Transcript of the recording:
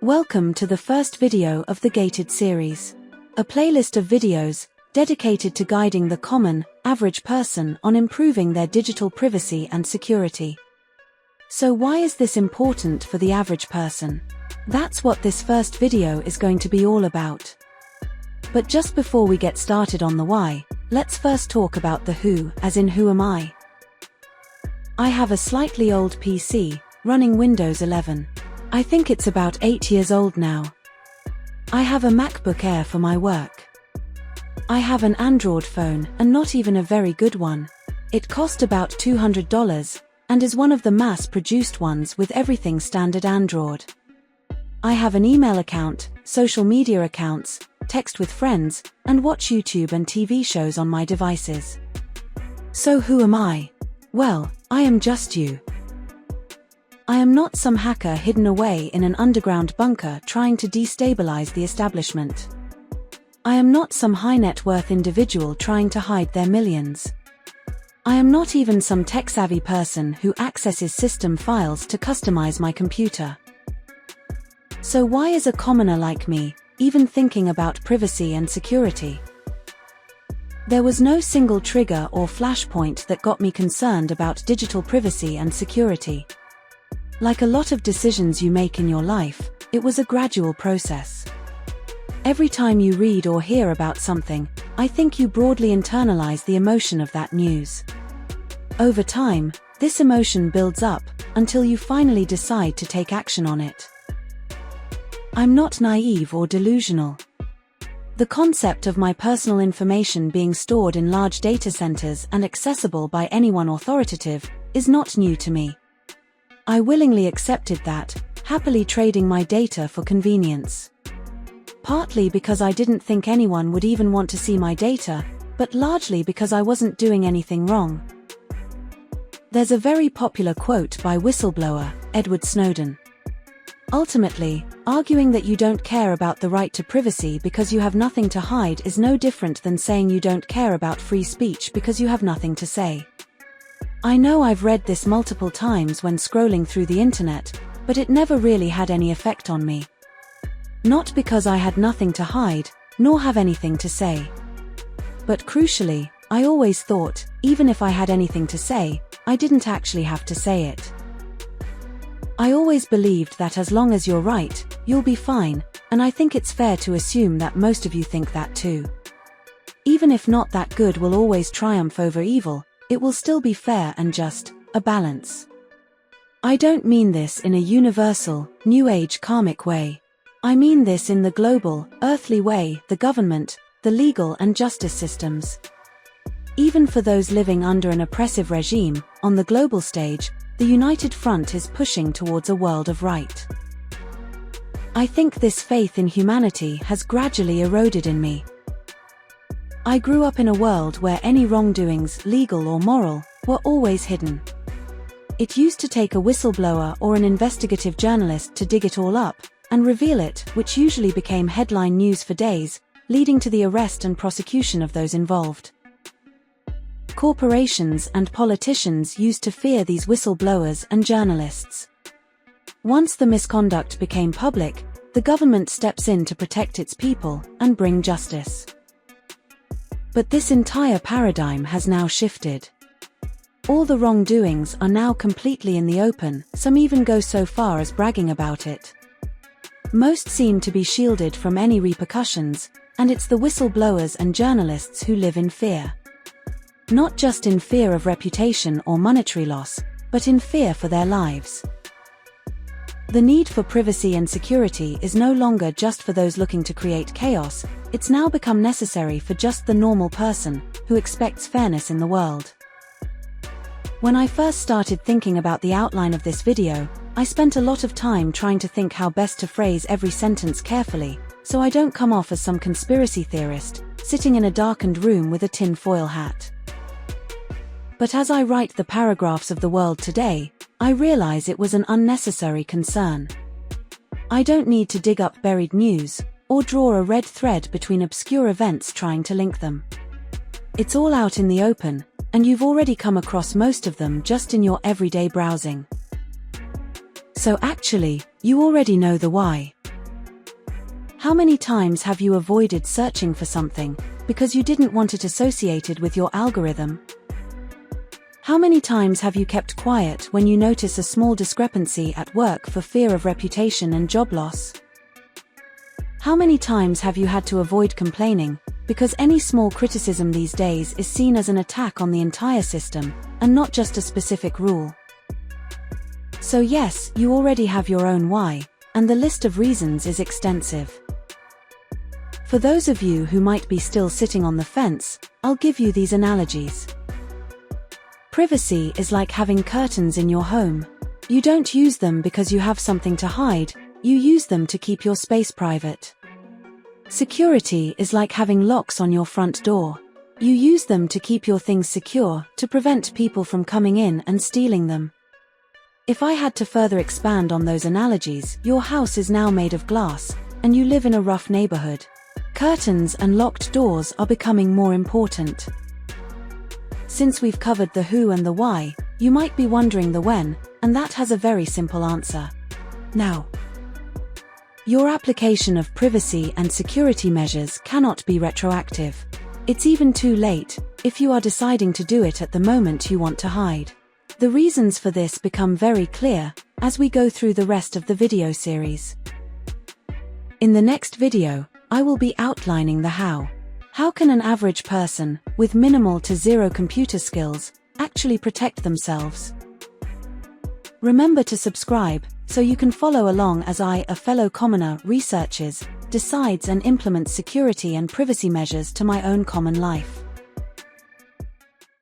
Welcome to the first video of the GATED series. A playlist of videos dedicated to guiding the common, average person on improving their digital privacy and security. So why is this important for the average person? That's what this first video is going to be all about. But just before we get started on the why, let's first talk about the who, as in who am I? I have a slightly old PC, running Windows 11. I think it's about 8 years old now. I have a MacBook Air for my work. I have an Android phone, and not even a very good one. It cost about $200, and is one of the mass-produced ones with everything standard Android. I have an email account, social media accounts, text with friends, and watch YouTube and TV shows on my devices. So who am I? Well, I am just you. I am not some hacker hidden away in an underground bunker trying to destabilize the establishment. I am not some high net worth individual trying to hide their millions. I am not even some tech-savvy person who accesses system files to customize my computer. So why is a commoner like me even thinking about privacy and security? There was no single trigger or flashpoint that got me concerned about digital privacy and security. Like a lot of decisions you make in your life, it was a gradual process. Every time you read or hear about something, I think you broadly internalize the emotion of that news. Over time, this emotion builds up, until you finally decide to take action on it. I'm not naive or delusional. The concept of my personal information being stored in large data centers and accessible by anyone authoritative is not new to me. I willingly accepted that, happily trading my data for convenience. Partly because I didn't think anyone would even want to see my data, but largely because I wasn't doing anything wrong. There's a very popular quote by whistleblower Edward Snowden. Ultimately, arguing that you don't care about the right to privacy because you have nothing to hide is no different than saying you don't care about free speech because you have nothing to say. I know I've read this multiple times when scrolling through the internet, but it never really had any effect on me. Not because I had nothing to hide, nor have anything to say. But crucially, I always thought, even if I had anything to say, I didn't actually have to say it. I always believed that as long as you're right, you'll be fine, and I think it's fair to assume that most of you think that too. Even if not that good will always triumph over evil, it will still be fair and just, a balance. I don't mean this in a universal, New Age karmic way. I mean this in the global, earthly way, the government, the legal and justice systems. Even for those living under an oppressive regime, on the global stage, the United Front is pushing towards a world of right. I think this faith in humanity has gradually eroded in me. I grew up in a world where any wrongdoings, legal or moral, were always hidden. It used to take a whistleblower or an investigative journalist to dig it all up and reveal it, which usually became headline news for days, leading to the arrest and prosecution of those involved. Corporations and politicians used to fear these whistleblowers and journalists. Once the misconduct became public, the government steps in to protect its people and bring justice. But this entire paradigm has now shifted. All the wrongdoings are now completely in the open, some even go so far as bragging about it. Most seem to be shielded from any repercussions, and it's the whistleblowers and journalists who live in fear. Not just in fear of reputation or monetary loss, but in fear for their lives. The need for privacy and security is no longer just for those looking to create chaos, it's now become necessary for just the normal person, who expects fairness in the world. When I first started thinking about the outline of this video, I spent a lot of time trying to think how best to phrase every sentence carefully, so I don't come off as some conspiracy theorist, sitting in a darkened room with a tin-foil hat. But as I write the paragraphs of the world today, I realize it was an unnecessary concern. I don't need to dig up buried news, or draw a red thread between obscure events trying to link them. It's all out in the open, and you've already come across most of them just in your everyday browsing. So actually, you already know the why. How many times have you avoided searching for something because you didn't want it associated with your algorithm? How many times have you kept quiet when you notice a small discrepancy at work for fear of reputation and job loss? How many times have you had to avoid complaining because any small criticism these days is seen as an attack on the entire system and not just a specific rule? So yes, you already have your own why, and the list of reasons is extensive. For those of you who might be still sitting on the fence, I'll give you these analogies. Privacy is like having curtains in your home. You don't use them because you have something to hide, you use them to keep your space private. Security is like having locks on your front door. You use them to keep your things secure, to prevent people from coming in and stealing them. If I had to further expand on those analogies, your house is now made of glass, and you live in a rough neighborhood. Curtains and locked doors are becoming more important. Since we've covered the who and the why, you might be wondering the when, and that has a very simple answer. Now. Your application of privacy and security measures cannot be retroactive. It's even too late, if you are deciding to do it at the moment you want to hide. The reasons for this become very clear, as we go through the rest of the video series. In the next video, I will be outlining the how. How can an average person, with minimal to zero computer skills, actually protect themselves? Remember to subscribe, so you can follow along as I, a fellow commoner, researches, decides and implements security and privacy measures to my own common life.